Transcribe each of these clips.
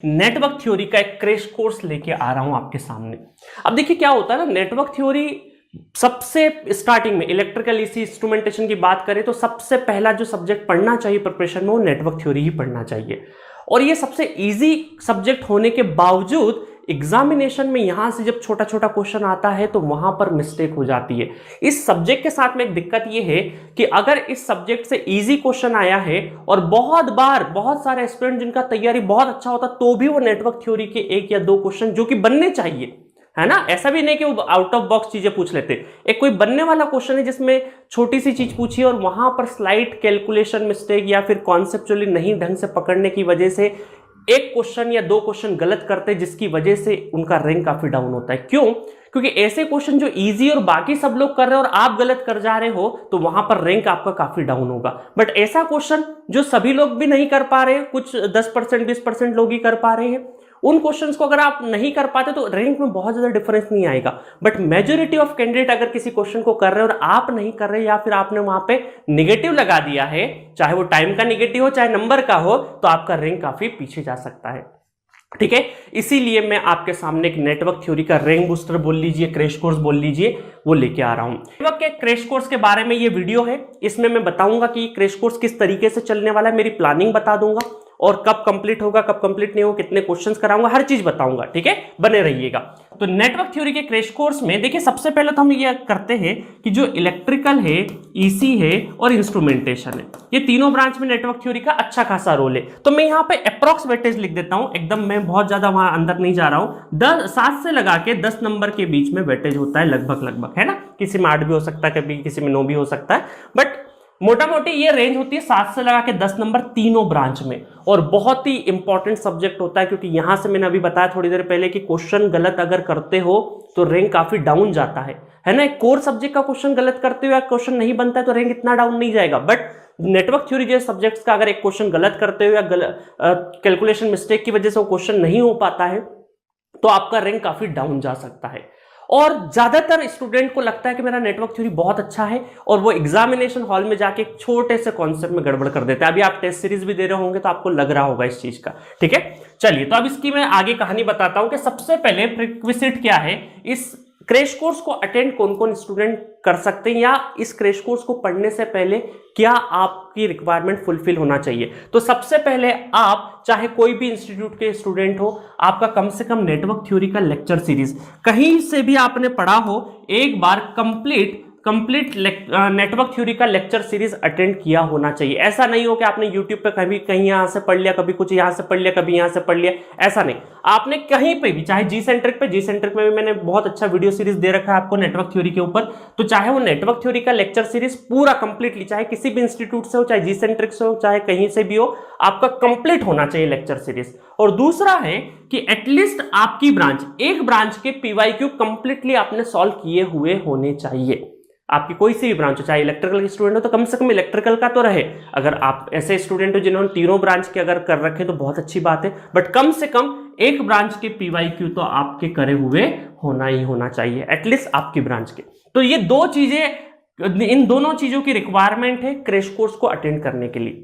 Network theory का एक crash course लेके आ रहा हूं आपके सामने। अब देखिए क्या होता है ना, नेटवर्क थ्योरी सबसे स्टार्टिंग में इलेक्ट्रिकल इसी इंस्ट्रूमेंटेशन की बात करें तो सबसे पहला जो सब्जेक्ट पढ़ना चाहिए प्रिपरेशन में वो नेटवर्क थ्योरी ही पढ़ना चाहिए। और ये सबसे इजी सब्जेक्ट होने के बावजूद एग्जामिनेशन में यहां से जब छोटा छोटा क्वेश्चन आता है तो वहां पर मिस्टेक हो जाती है। इस सब्जेक्ट के साथ में एक दिक्कत यह है कि अगर इस सब्जेक्ट से इजी क्वेश्चन आया है और बहुत बार बहुत सारे स्टूडेंट जिनका तैयारी बहुत अच्छा होता तो भी वो नेटवर्क थ्योरी के एक या दो क्वेश्चन जो कि बनने चाहिए, है ना, ऐसा भी नहीं कि वो आउट ऑफ बॉक्स चीजें पूछ लेते, एक कोई बनने वाला क्वेश्चन है जिसमें छोटी सी चीज पूछी और वहां पर स्लाइट कैलकुलेशन मिस्टेक या फिर कॉन्सेप्चुअली नहीं ढंग से पकड़ने की वजह से एक क्वेश्चन या दो क्वेश्चन गलत करते जिसकी वजह से उनका रैंक काफी डाउन होता है। क्यों? क्योंकि ऐसे क्वेश्चन जो इजी और बाकी सब लोग कर रहे हैं और आप गलत कर जा रहे हो तो वहां पर रैंक आपका काफी डाउन होगा। बट ऐसा क्वेश्चन जो सभी लोग भी नहीं कर पा रहे, कुछ 10% 20% लोग ही कर पा रहे हैं, उन क्वेश्चंस को अगर आप नहीं कर पाते तो रैंक में बहुत ज्यादा डिफरेंस नहीं आएगा। बट मेजॉरिटी ऑफ कैंडिडेट अगर किसी क्वेश्चन को कर रहे हैं और आप नहीं कर रहे या फिर आपने वहां पे नेगेटिव लगा दिया है, चाहे वो टाइम का नेगेटिव हो चाहे नंबर का हो, तो आपका रैंक काफी पीछे जा सकता है। ठीक है, इसीलिए मैं आपके सामने एक नेटवर्क थ्योरी का रैंक बूस्टर बोल लीजिए, क्रैश कोर्स बोल लीजिए, वो लेके आ रहा हूं। नेटवर्क के क्रैश कोर्स के बारे में ये वीडियो है, इसमें मैं बताऊंगा कि क्रैश कोर्स किस तरीके से चलने वाला है, मेरी प्लानिंग बता दूंगा और कब कंप्लीट होगा कब कंप्लीट नहीं होगा, कितने क्वेश्चंस कराऊंगा, हर चीज बताऊंगा। ठीक है, बने रहिएगा। तो नेटवर्क थ्योरी के क्रैश कोर्स में देखिए सबसे पहले तो हम ये करते हैं कि जो इलेक्ट्रिकल है, ईसी है और इंस्ट्रूमेंटेशन है, ये तीनों ब्रांच में नेटवर्क थ्योरी का अच्छा खासा रोल है। तो मैं यहाँ पे अप्रॉक्स वेटेज लिख देता हूं, एकदम मैं बहुत ज्यादा वहां अंदर नहीं जा रहा हूं। 7 से लगा के 10 नंबर के बीच में वेटेज होता है लगभग, है ना, किसी में 8 भी हो सकता है, कभी किसी में 9 भी हो सकता है, बट मोटा मोटी ये रेंज होती है 7 से लगा के 10 नंबर तीनों ब्रांच में। और बहुत ही इंपॉर्टेंट सब्जेक्ट होता है क्योंकि यहां से मैंने अभी बताया थोड़ी देर पहले कि क्वेश्चन गलत अगर करते हो तो रैंक काफी डाउन जाता है ना। एक कोर सब्जेक्ट का क्वेश्चन गलत करते हो या क्वेश्चन नहीं बनता है तो रैंक इतना डाउन नहीं जाएगा। बट नेटवर्क थ्योरी जैसे सब्जेक्ट्स का अगर एक क्वेश्चन गलत करते हो या कैलकुलेशन मिस्टेक की वजह से वो क्वेश्चन नहीं हो पाता है तो आपका रैंक काफी डाउन जा सकता है। और ज्यादातर स्टूडेंट को लगता है कि मेरा नेटवर्क थ्योरी बहुत अच्छा है और वो एग्जामिनेशन हॉल में जाके एक छोटे से कॉन्सेप्ट में गड़बड़ कर देते हैं। अभी आप टेस्ट सीरीज भी दे रहे होंगे तो आपको लग रहा होगा इस चीज का। ठीक है, चलिए तो अब इसकी मैं आगे कहानी बताता हूं कि सबसे पहले प्रीक्विजिट क्या है, इस क्रैश कोर्स को अटेंड कौन कौन स्टूडेंट कर सकते हैं या इस क्रैश कोर्स को पढ़ने से पहले क्या आपकी रिक्वायरमेंट फुलफिल होना चाहिए। तो सबसे पहले आप चाहे कोई भी इंस्टीट्यूट के स्टूडेंट हो, आपका कम से कम नेटवर्क थ्योरी का लेक्चर सीरीज कहीं से भी आपने पढ़ा हो, एक बार कंप्लीट नेटवर्क थ्योरी का लेक्चर सीरीज अटेंड किया होना चाहिए। ऐसा नहीं हो कि आपने यूट्यूब पे कभी कहीं यहां से पढ़ लिया, कभी कुछ यहां से पढ़ लिया, कभी यहां से पढ़ लिया, ऐसा नहीं। आपने कहीं पे भी, चाहे जी सेंट्रिक में भी मैंने बहुत अच्छा वीडियो सीरीज दे रखा है आपको नेटवर्क थ्योरी के ऊपर, तो चाहे वो नेटवर्क थ्योरी का लेक्चर सीरीज पूरा कंप्लीटली, चाहे किसी भी इंस्टीट्यूट से हो, चाहे जी सेंट्रिक से हो, चाहे कहीं से भी हो, आपका कंप्लीट होना चाहिए लेक्चर सीरीज। और दूसरा है कि एटलीस्ट आपकी ब्रांच, एक ब्रांच के पीवाईक्यू कंप्लीटली आपने सॉल्व किए हुए होने चाहिए। आपकी कोई सी भी ब्रांच हो, चाहे इलेक्ट्रिकल की स्टूडेंट हो तो कम से कम इलेक्ट्रिकल का तो रहे। अगर आप ऐसे स्टूडेंट हो जिन्होंने तीनों ब्रांच के अगर कर रखे तो बहुत अच्छी बात है, बट कम से कम एक ब्रांच के पीवाईक्यू तो आपके करे हुए होना ही होना चाहिए, एटलीस्ट आपकी ब्रांच के। तो ये दो चीजें, इन दोनों चीजों की रिक्वायरमेंट है क्रैश कोर्स को अटेंड करने के लिए।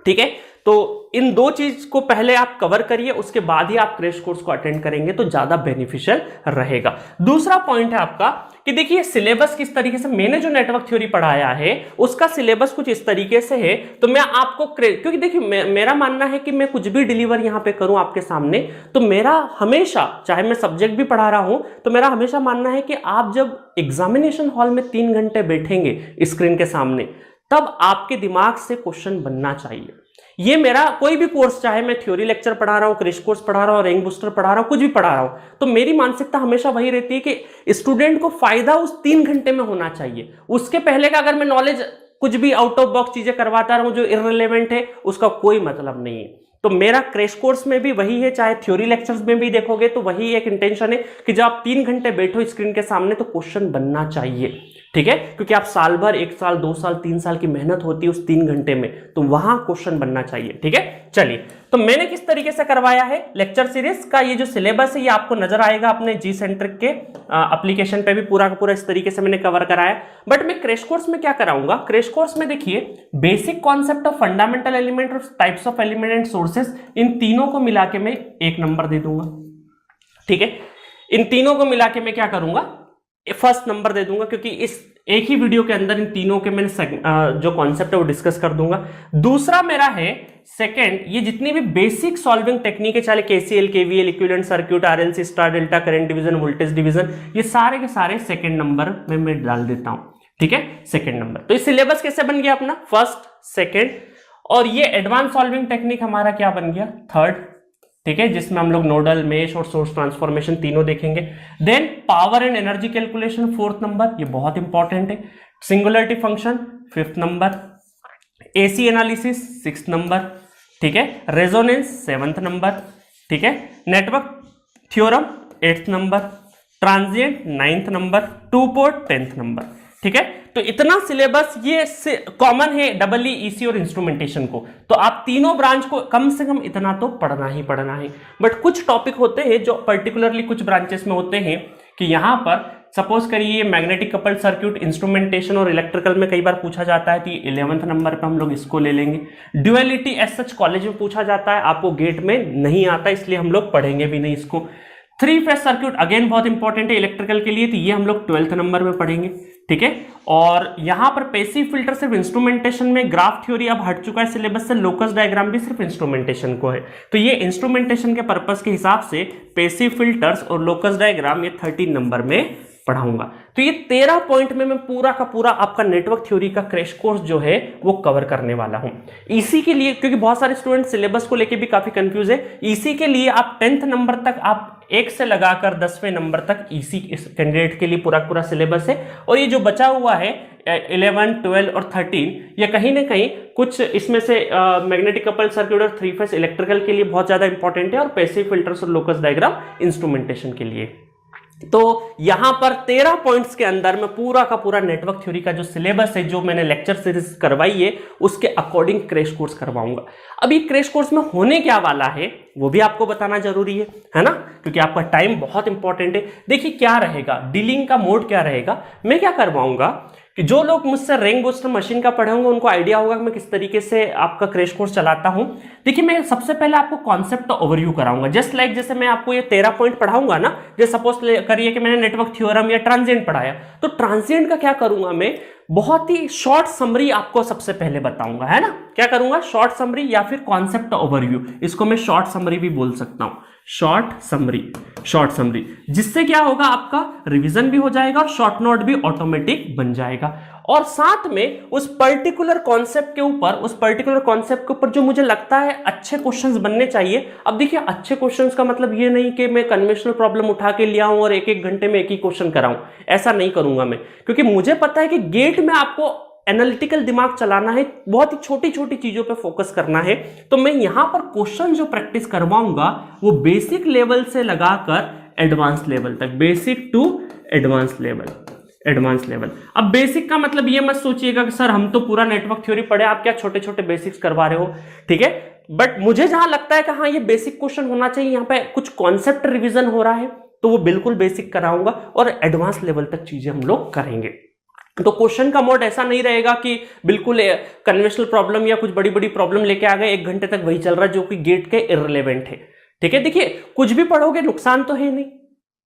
ठीक है, तो इन दो चीज को पहले आप कवर करिए, उसके बाद ही आप क्रैश कोर्स को अटेंड करेंगे तो ज्यादा बेनिफिशियल रहेगा। दूसरा पॉइंट है आपका कि देखिए सिलेबस किस तरीके से, मैंने जो नेटवर्क थ्योरी पढ़ाया है उसका सिलेबस कुछ इस तरीके से है। तो मैं आपको क्योंकि देखिए मेरा मानना है कि मैं कुछ भी डिलीवर यहां पे करूं आपके सामने, तो मेरा हमेशा, चाहे मैं सब्जेक्ट भी पढ़ा रहा हूं, तो मेरा हमेशा मानना है कि आप जब एग्जामिनेशन हॉल में 3 घंटे बैठेंगे स्क्रीन के सामने, तब आपके दिमाग से क्वेश्चन बनना चाहिए। ये मेरा कोई भी कोर्स, चाहे मैं थ्योरी लेक्चर पढ़ा रहा हूं, क्रैश कोर्स पढ़ा रहा हूं, रैंक बूस्टर पढ़ा रहा हूं, कुछ भी पढ़ा रहा हूं, तो मेरी मानसिकता हमेशा वही रहती है कि स्टूडेंट को फायदा उस 3 घंटे में होना चाहिए। उसके पहले का अगर मैं नॉलेज कुछ भी आउट ऑफ बॉक्स चीजें करवाता रहूं जो इररिलेवेंट है, उसका कोई मतलब नहीं है। तो मेरा क्रैश कोर्स में भी वही है, चाहे थ्योरी लेक्चर्स में भी देखोगे तो वही एक इंटेंशन है कि जब आप 3 घंटे बैठो स्क्रीन के सामने तो क्वेश्चन बनना चाहिए। ठीक है, क्योंकि आप साल भर, 1 साल 2 साल 3 साल की मेहनत होती है उस 3 घंटे में, तो वहां क्वेश्चन बनना चाहिए। ठीक है, चलिए, तो मैंने किस तरीके से करवाया है लेक्चर सीरीज का ये जो सिलेबस है ये आपको नजर आएगा अपने जी सेंट्रिक के एप्लीकेशन पे भी, पूरा का पूरा इस तरीके से मैंने कवर कराया। बट मैं क्रैश कोर्स में क्या कराऊंगा, क्रैश कोर्स में देखिए basic concept of fundamental element और types of element and sources, इन तीनों को मिला के मैं 1 नंबर दे दूंगा। ठीक है, इन तीनों को मिला के मैं क्या करूंगा, फर्स्ट नंबर दे दूंगा, क्योंकि इस एक ही वीडियो के अंदर इन तीनों के मैंने जो कॉन्सेप्ट है वो डिस्कस कर दूंगा। दूसरा मेरा है सेकंड, ये जितनी भी बेसिक सॉल्विंग टेक्निक है, चाहे KCL, KVL, equivalent circuit, RLC, star delta, current division, voltage division, ये सारे के सारे सेकंड नंबर में मैं डाल देता हूं। ठीक है, सेकंड नंबर। तो इस सिलेबस कैसे बन गया अपना, फर्स्ट, सेकंड, और ये एडवांस सॉल्विंग टेक्निक हमारा क्या बन गया, थर्ड। ठीक है, जिसमें हम लोग नोडल, मेश और सोर्स ट्रांसफॉर्मेशन तीनों देखेंगे। Then power and energy calculation 4th number, ये बहुत इंपॉर्टेंट है। Singularity function 5th number, AC analysis 6th number. ठीक है, रेजोनेंस 7th नंबर। ठीक है, network theorem 8th number, transient 9th number, 2 port 10th number. ठीक है, तो इतना सिलेबस ये कॉमन है डबल ईसी और इंस्ट्रूमेंटेशन को, तो आप तीनों ब्रांच को कम से कम इतना तो पढ़ना ही पढ़ना है। बट कुछ टॉपिक होते हैं जो पर्टिकुलरली कुछ ब्रांचेस में होते हैं कि यहां पर सपोज करिए मैग्नेटिक कपल्ड सर्किट, इंस्ट्रूमेंटेशन और इलेक्ट्रिकल में कई बार पूछा जाता है, तो 11th नंबर पे हम लोग इसको ले लेंगे। ड्यूअलिटी एज सच कॉलेज में पूछा जाता है, आपको गेट में नहीं आता, इसलिए हम लोग पढ़ेंगे भी नहीं इसको। 3 फेज सर्किट अगेन बहुत इंपॉर्टेंट है इलेक्ट्रिकल के लिए, तो ये हम लोग 12th नंबर में पढ़ेंगे। ठीक है, और यहां पर पैसिव फिल्टर सिर्फ इंस्ट्रूमेंटेशन में, ग्राफ थ्योरी अब हट चुका है सिलेबस से, लोकस डायग्राम भी सिर्फ इंस्ट्रूमेंटेशन को है, तो ये इंस्ट्रूमेंटेशन के पर्पस के हिसाब से पैसिव फिल्टर्स और लोकस डायग्राम ये 13 नंबर में पढ़ाऊंगा। तो ये 13 पॉइंट में मैं पूरा का पूरा आपका नेटवर्क थ्योरी का क्रैश कोर्स जो है वो कवर करने वाला हूं। ईसी के लिए, क्योंकि बहुत सारे स्टूडेंट सिलेबस को लेके भी काफी कंफ्यूज है, ईसी के लिए आप 10th नंबर तक, आप 1 से लगाकर 10वें नंबर तक ईसी कैंडिडेट के लिए पूरा पूरा सिलेबस है। और ये जो बचा हुआ है 11, 12 और 13, ये कहीं ना कहीं कुछ इसमें से मैग्नेटिक कपल्ड सर्किट और 3 फेज इलेक्ट्रिकल के लिए बहुत ज्यादा इंपॉर्टेंट है, और पैसिव फिल्टर्स और लोकस डायग्राम इंस्ट्रूमेंटेशन के लिए। तो यहां पर 13 पॉइंट्स के अंदर में पूरा का पूरा नेटवर्क थ्योरी का जो सिलेबस है, जो मैंने लेक्चर सीरीज करवाई है, उसके अकॉर्डिंग क्रैश कोर्स करवाऊंगा। अभी क्रैश कोर्स में होने क्या वाला है वो भी आपको बताना जरूरी है ना, क्योंकि आपका टाइम बहुत इंपॉर्टेंट है। देखिए क्या रहेगा, डीलिंग का मोड क्या रहेगा, मैं क्या करवाऊंगा कि जो लोग मुझसे रैंक बूस्टर मशीन का पढ़े होंगे उनको आइडिया होगा कि मैं किस तरीके से आपका क्रैश कोर्स चलाता हूं। देखिए, मैं सबसे पहले आपको कॉन्सेप्ट ओवरव्यू कराऊंगा, जस्ट लाइक जैसे मैं आपको ये 13 पॉइंट पढ़ाऊंगा ना, जैसे सपोज करिए कि मैंने नेटवर्क थ्योरम या ट्रांजिएंट पढ़ाया, तो ट्रांजिएंट का क्या करूंगा, मैं बहुत ही शॉर्ट समरी आपको सबसे पहले बताऊंगा, है ना। क्या करूंगा, शॉर्ट समरी या फिर कॉन्सेप्ट ओवरव्यू, इसको मैं शॉर्ट समरी भी बोल सकता हूं, शॉर्ट समरी, जिससे क्या होगा, आपका रिवीजन भी हो जाएगा और शॉर्ट नोट भी ऑटोमेटिक बन जाएगा। और साथ में उस पर्टिकुलर कॉन्सेप्ट के ऊपर जो मुझे लगता है अच्छे क्वेश्चंस बनने चाहिए। अब देखिए, अच्छे क्वेश्चंस का मतलब ये नहीं कि मैं कन्वेंशनल प्रॉब्लम उठा के ले आऊं और 1-1 घंटे में एक ही क्वेश्चन कराऊं, ऐसा नहीं करूंगा मैं, क्योंकि मुझे पता है कि गेट में आपको एनालिटिकल दिमाग चलाना है, बहुत ही छोटी छोटी चीजों पे फोकस करना है। तो मैं यहां पर क्वेश्चन जो प्रैक्टिस करवाऊंगा वो बेसिक लेवल से लगाकर एडवांस लेवल तक, बेसिक टू एडवांस लेवल। अब बेसिक का मतलब ये मत सोचिएगा कि सर हम तो पूरा नेटवर्क थ्योरी पढ़े, आप क्या छोटे छोटे बेसिक्स करवा रहे हो। ठीक है, बट मुझे जहां लगता है कि हाँ ये बेसिक क्वेश्चन होना चाहिए, यहाँ पे कुछ कॉन्सेप्ट रिवीजन हो रहा है, तो वो बिल्कुल बेसिक कराऊंगा और एडवांस लेवल तक चीजें हम लोग करेंगे। तो क्वेश्चन का मोड ऐसा नहीं रहेगा कि बिल्कुल कन्वेंशनल प्रॉब्लम या कुछ बड़ी बड़ी प्रॉब्लम लेके आ गए, 1 घंटे तक वही चल रहा है जो कि गेट के इररिलेवेंट है। ठीक है, देखिए कुछ भी पढ़ोगे नुकसान तो है नहीं,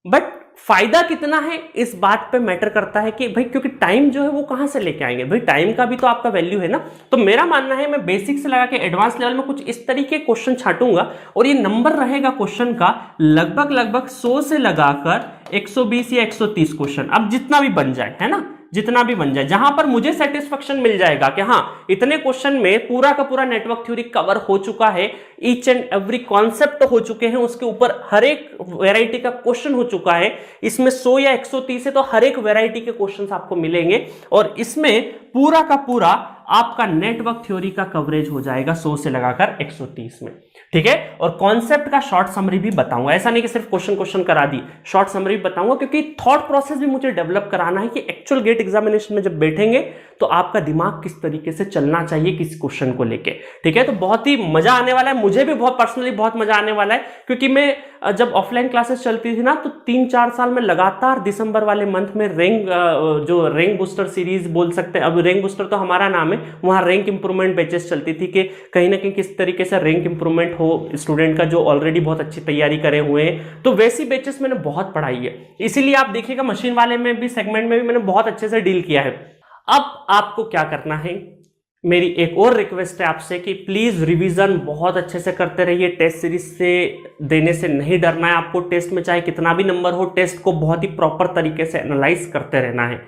बट फायदा कितना है इस बात पे मैटर करता है कि भाई, क्योंकि टाइम जो है वो कहां से लेके आएंगे, भाई टाइम का भी तो आपका वैल्यू है ना। तो मेरा मानना है मैं बेसिक से लगा के एडवांस लेवल में कुछ इस तरीके क्वेश्चन छाटूंगा, और ये नंबर रहेगा क्वेश्चन का लगभग 100 से लगाकर 120 या 130 क्वेश्चन, अब जितना भी बन जाए, है ना, जितना भी बन जाए, जहां पर मुझे सेटिस्फेक्शन मिल जाएगा कि हाँ इतने क्वेश्चन में पूरा का पूरा नेटवर्क थ्योरी कवर हो चुका है, ईच एंड एवरी कॉन्सेप्ट हो चुके हैं, उसके ऊपर हर एक वैरायटी का क्वेश्चन हो चुका है। इसमें 100 या 130 है तो हर एक वैरायटी के क्वेश्चंस आपको मिलेंगे, और इसमें पूरा का पूरा आपका नेटवर्क थ्योरी का कवरेज हो जाएगा 100 से लगाकर 130 में। ठीक है, और कॉन्सेप्ट का शॉर्ट समरी भी बताऊंगा, ऐसा नहीं कि सिर्फ क्वेश्चन करा दी, शॉर्ट समरी भी बताऊंगा, क्योंकि थॉट प्रोसेस भी मुझे डेवलप कराना है कि एक्चुअल गेट एग्जामिनेशन में जब बैठेंगे तो आपका दिमाग किस तरीके से चलना चाहिए किस क्वेश्चन को लेके। ठीक है, तो बहुत ही मजा आने वाला है, मुझे भी बहुत पर्सनली बहुत मजा आने वाला है, क्योंकि मैं जब ऑफलाइन क्लासेस चलती थी ना तो 3-4 साल में लगातार दिसंबर वाले मंथ में जो रैंक बूस्टर सीरीज बोल सकते हैं, अब रैंक बूस्टर तो हमारा नाम है, वहां रैंक इंप्रूवमेंट बैचेस चलती थी कि कहीं ना कहीं किस तरीके से रैंक इंप्रूवमेंट हो स्टूडेंट का जो ऑलरेडी बहुत अच्छी तैयारी करे हुए हैं, तो वैसी बैचेस मैंने बहुत पढ़ाई है। इसीलिए आप देखिएगा मशीन वाले में भी सेगमेंट में भी मैंने बहुत अच्छे से डील किया है। अब आपको क्या करना है, मेरी एक और रिक्वेस्ट है आपसे कि प्लीज रिवीजन बहुत अच्छे से करते रहिए, टेस्ट सीरीज से देने से नहीं डरना है आपको, टेस्ट में चाहे कितना भी नंबर हो, टेस्ट को बहुत ही प्रॉपर तरीके से एनालाइज करते रहना है,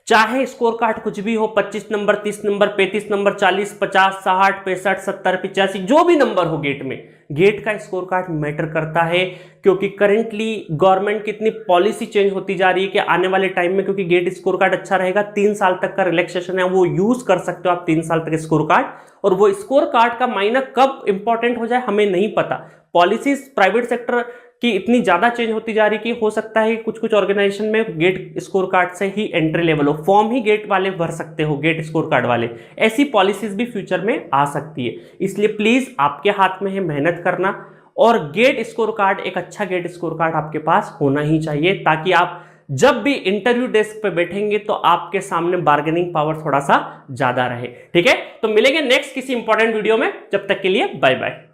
चाहे स्कोर कार्ड कुछ भी हो, 25 नंबर, 30 नंबर, 35 नंबर, 40, 50, 60, 65, 70, 85, जो भी नंबर हो गेट में, गेट का स्कोर कार्ड मैटर करता है, क्योंकि करेंटली गवर्नमेंट की इतनी पॉलिसी चेंज होती जा रही है कि आने वाले टाइम में, क्योंकि गेट स्कोर कार्ड अच्छा रहेगा, 3 साल तक का रिलैक्सेशन है, वो यूज कर सकते हो आप 3 साल तक स्कोर कार्ड, और वो स्कोर कार्ड का मायना कब इंपॉर्टेंट हो जाए हमें नहीं पता। पॉलिसीज प्राइवेट सेक्टर कि इतनी ज्यादा चेंज होती जा रही कि हो सकता है कुछ कुछ ऑर्गेनाइजेशन में गेट स्कोर कार्ड से ही एंट्री लेवल हो, फॉर्म ही गेट वाले भर सकते हो, गेट स्कोर कार्ड वाले, ऐसी पॉलिसीज भी फ्यूचर में आ सकती है। इसलिए प्लीज आपके हाथ में है मेहनत करना, और गेट स्कोर कार्ड, एक अच्छा गेट स्कोर कार्ड आपके पास होना ही चाहिए, ताकि आप जब भी इंटरव्यू डेस्क पे बैठेंगे तो आपके सामने बार्गेनिंग पावर थोड़ा सा ज्यादा रहे। ठीक है, तो मिलेंगे नेक्स्ट किसी इंपॉर्टेंट वीडियो में, जब तक के लिए बाय बाय।